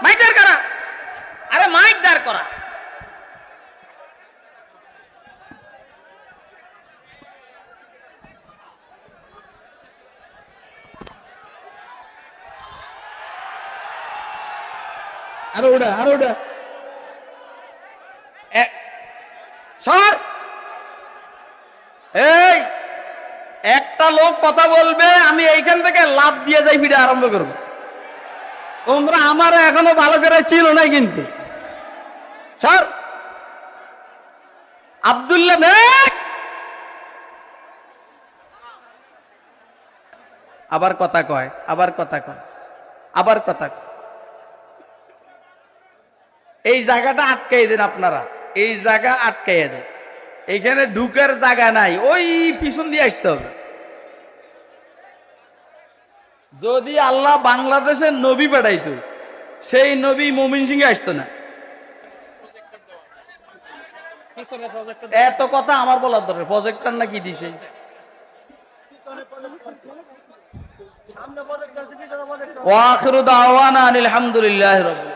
Mic দাঁড় করা, আরে মাইক দাঁড় করা। আরো ওটা, আরো ওটা। সর, এই একটা লোক কথা বলবে, আমি এইখান থেকে লাভ দিয়ে যাই ভিডিও আরম্ভ করব। তোমরা আমার এখনো ভালো করে চিনো নাই কিন্তু। সর, আব্দুল্লাহ মেঘ। আবার কথা কয়, আবার কথা কয়, আবার কথা কয়। এই জায়গাটা আটকাই দেন আপনারা, এই জায়গা আটকাইয়া দেন। এইখানে ঢুকার জায়গা নাই, ওই পিছন দিয়ে আসতে হবে। যদি আল্লাহ বাংলাদেশের নবী পাঠাইতো, সেই নবী মমিন সিংহে আসতো না। এত কথা আমার বলার দরকার, প্রজেক্টর না কি দিছে? ওয়া আখিরু দাওয়ানা আলহামদুলিল্লাহি রাব্বিল